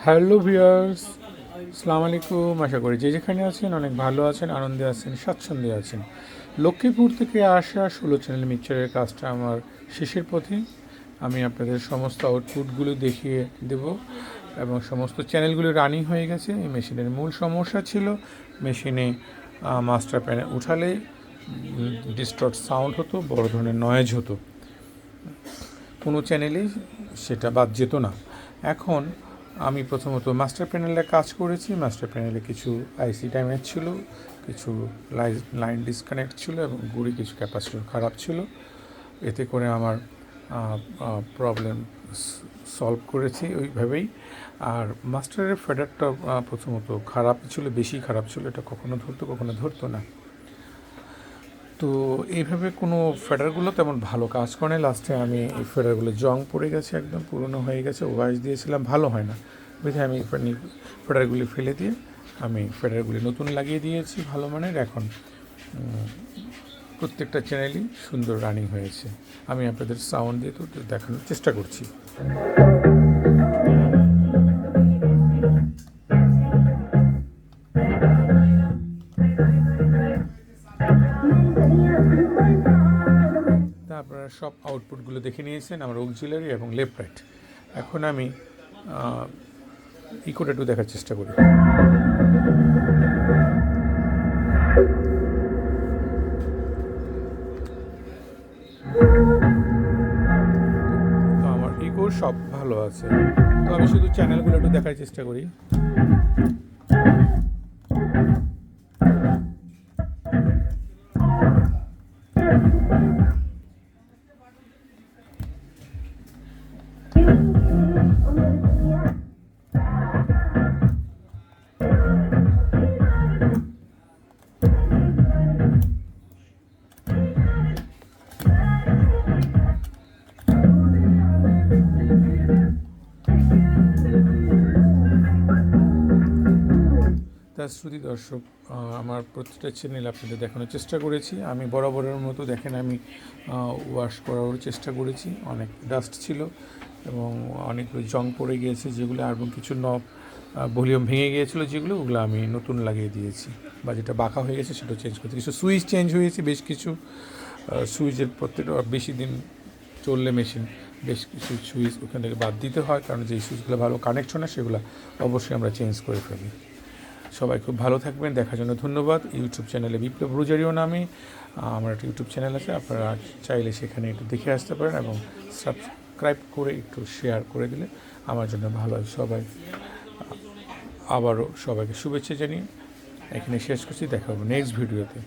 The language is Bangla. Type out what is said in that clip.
হ্যালো ভিউয়ার্স, আসসালামু আলাইকুম। আশা করি যে যেখানে আছেন অনেক ভালো আছেন, আনন্দে আছেন, স্বাচ্ছন্দ্যে আছেন। লক্ষ্মীপুর থেকে আসা 16 চ্যানেল মিক্সচারের কাজটা আমার শেষের পথে। আমি আপনাদের সমস্ত আউটপুটগুলো দেখিয়ে দেব এবং সমস্ত চ্যানেলগুলো রানিং হয়ে গেছে। এই মেশিনের মূল সমস্যা ছিল মেশিনে মাস্টার প্যানেল উঠালে ডিস্টর্ট সাউন্ড হতো, বড় ধরনের নয়েজ হতো, কোনো চ্যানেলেই সেটা বাদ যেত না। এখন আমি প্রথমত মাস্টার প্যানেলে কাজ করেছি। মাস্টার প্যানেলে কিছু আইসি ড্যামেজ ছিল, কিছু লাইন ডিসকানেক্ট ছিল এবং গুড়ি কিছু ক্যাপাসিটর খারাপ ছিল। এতে করে আমার প্রবলেম সলভ করেছি ওইভাবেই। আর মাস্টারের ফেডারটা প্রথমত খারাপ ছিল, বেশি খারাপ ছিল, এটা কখনো ধরতো কখনো ধরতো না। তো এইভাবে কোনো ফেডারগুলো তেমন ভালো কাজ করে না। লাস্টে আমি এই ফেডারগুলো জং পড়ে গেছে, একদম পুরনো হয়ে গেছে, ওয়াশ দিয়েছিলাম, ভালো হয় না বুঝে আমি ফেডারগুলি ফেলে দিয়ে আমি ফেডারগুলি নতুন লাগিয়ে দিয়েছি ভালো মানের। এখন প্রত্যেকটা চ্যানেলই সুন্দর রানিং হয়েছে। আমি আপনাদের সাউন্ড দিয়ে তো দেখানোর চেষ্টা করছি। তা আপনারা সব আউটপুটগুলো দেখে নিয়েছেন, আমার অক্সিলারি এবং লেফট রাইট। এখন আমি ইকোটা একটু দেখার চেষ্টা করি। তো আমার ইকো সব ভালো আছে। তো আমি শুধু চ্যানেলগুলো একটু দেখার চেষ্টা করি। তার শ্রুতি দর্শক, আমার প্রতিটা চ্যানেল আপনাদের দেখানোর চেষ্টা করেছি। আমি বরাবরের মতো দেখেন আমি ওয়াশ করারও চেষ্টা করেছি। অনেক ডাস্ট ছিল এবং অনেকগুলো জং পড়ে গিয়েছে যেগুলো, এবং কিছু নব ভলিউম ভেঙে গিয়েছিলো যেগুলো, ওগুলো আমি নতুন লাগিয়ে দিয়েছি, বা যেটা বাঁকা হয়ে গেছে সেটা চেঞ্জ করছি। কিছু সুইচ চেঞ্জ হয়েছে, বেশ কিছু সুইচের প্রত্যেকটা বেশি দিন চললে মেশিন বেশ কিছু সুইচ ওখান থেকে বাদ দিতে হয়, কারণ যেই সুইচগুলো ভালো কানেকশন না সেগুলো অবশ্যই আমরা চেঞ্জ করে ফেলি। সবাই খুব ভালো থাকবেন, দেখার জন্য ধন্যবাদ। ইউটিউব চ্যানেলে বিপ্লব রুজারিও নামে আমার একটা ইউটিউব চ্যানেল আছে, আপনারা চাইলে সেখানে একটু দেখে আসতে পারেন এবং সাবস্ক্রাইব করে একটু শেয়ার করে দিলে আমার জন্য ভালো হয়। সবাই আবারও সবাইকে শুভেচ্ছা জানিয়ে এখানে শেষ করছি, দেখা হবে নেক্সট ভিডিওতে।